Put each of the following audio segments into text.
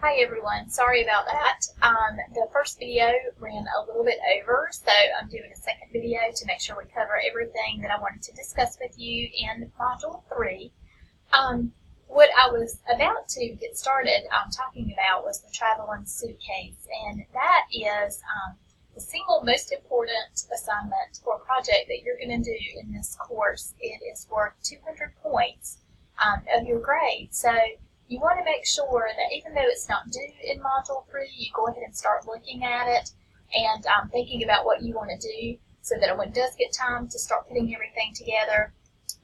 Hi everyone, sorry about that. The first video ran a little bit over, so I'm doing a second video to make sure we cover everything that I wanted to discuss with you in Module 3. What I was about to get started talking about was the traveling suitcase, and that is the single most important assignment or project that you're going to do in this course. It is worth 200 points of your grade. So you want to make sure that even though it's not due in Module 3, you go ahead and start looking at it and thinking about what you want to do so that when it does get time to start putting everything together,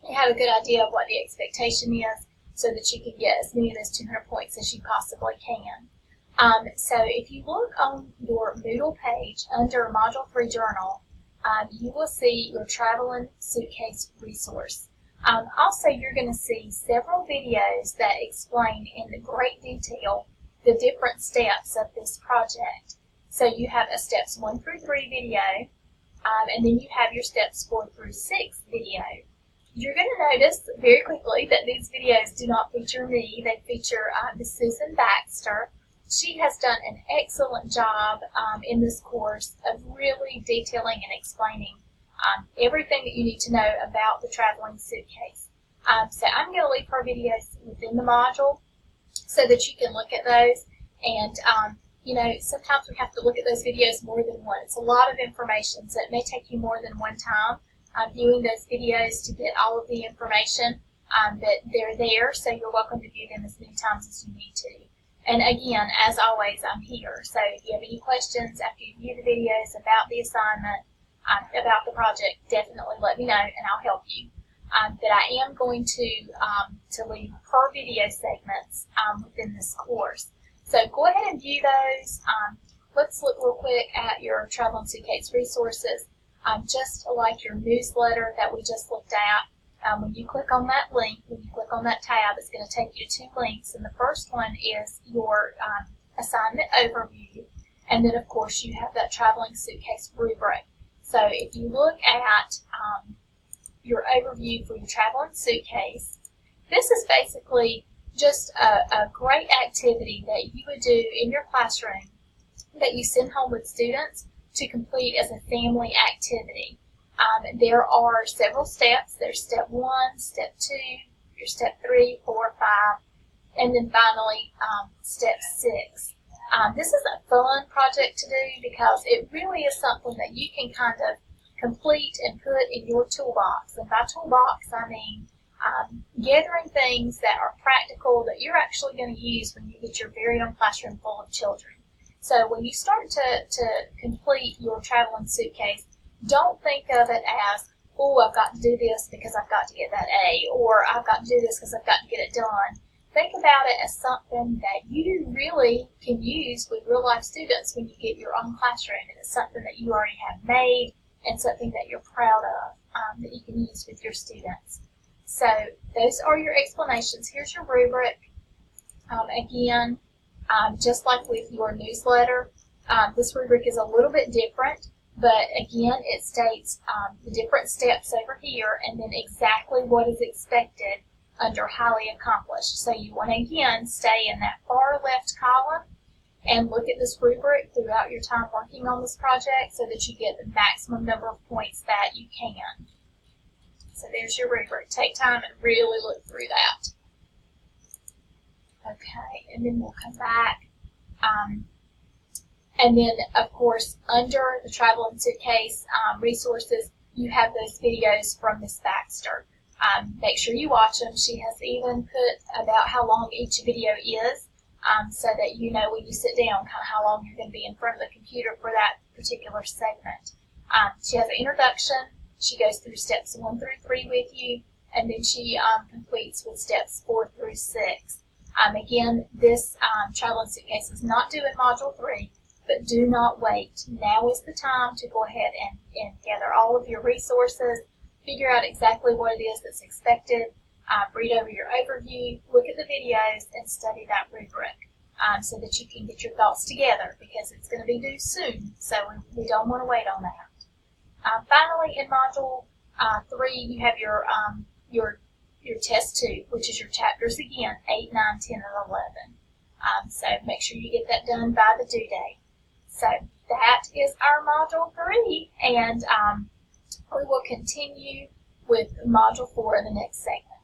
you have a good idea of what the expectation is so that you can get as many of those 200 points as you possibly can. So if you look on your Moodle page under Module 3 Journal, you will see your traveling suitcase resource. Also, you're going to see several videos that explain in great detail the different steps of this project. So you have a steps 1 through 3 video, and then you have your steps 4 through 6 video. You're going to notice very quickly that these videos do not feature me. They feature Ms. Susan Baxter. She has done an excellent job in this course of really detailing and explaining everything that you need to know about the traveling suitcase. So I'm going to leave her videos within the module so that you can look at those. And, you know, sometimes we have to look at those videos more than once. It's a lot of information, so it may take you more than one time viewing those videos to get all of the information, but they're there, so you're welcome to view them as many times as you need to. And again, as always, I'm here. So if you have any questions after you view the videos about the assignment, about the project, definitely let me know and I'll help you. But I am going to leave per video segments within this course. So go ahead and view those. Let's look real quick at your traveling suitcase resources. Just like your newsletter that we just looked at, when you click on that link, when you click on that tab, it's going to take you to two links. And the first one is your assignment overview. And then, of course, you have that traveling suitcase rubric. So if you look at your overview for your traveling suitcase, this is basically just a great activity that you would do in your classroom that you send home with students to complete as a family activity. There are several steps. There's step 1, step 2, your step 3, 4, 5, and then finally step 6. This is a fun project to do because it really is something that you can kind of complete and put in your toolbox. And by toolbox, I mean gathering things that are practical that you're actually going to use when you get your very own classroom full of children. So when you start to complete your traveling suitcase, don't think of it as, oh, I've got to do this because I've got to get that A, or I've got to do this because I've got to get it done. Think about it as something that you really can use with real-life students when you get your own classroom, and it's something that you already have made and something that you're proud of that you can use with your students. So those are your explanations. Here's your rubric. Again, just like with your newsletter, this rubric is a little bit different, but again, it states the different steps over here and then exactly what is expected under highly accomplished. So you want to again stay in that far left column and look at this rubric throughout your time working on this project so that you get the maximum number of points that you can. So there's your rubric. Take time and really look through that. Okay, and then we'll come back. And then, of course, under the traveling suitcase resources, you have those videos from Ms. Baxter. Make sure you watch them. She has even put about how long each video is so that you know when you sit down kind of how long you're going to be in front of the computer for that particular segment. She has an introduction. She goes through steps 1 through 3 with you, and then she completes with steps 4 through 6. Again, this traveling suitcase is not due in Module 3, but do not wait. Now is the time to go ahead and gather all of your resources, figure out exactly what it is that's expected, read over your overview, look at the videos, and study that rubric so that you can get your thoughts together because it's going to be due soon, so we don't want to wait on that. Finally, in Module 3, you have your Test 2, which is your chapters again, 8, 9, 10, and 11. So make sure you get that done by the due date. So that is our Module 3, and we will continue with Module 4 in the next segment.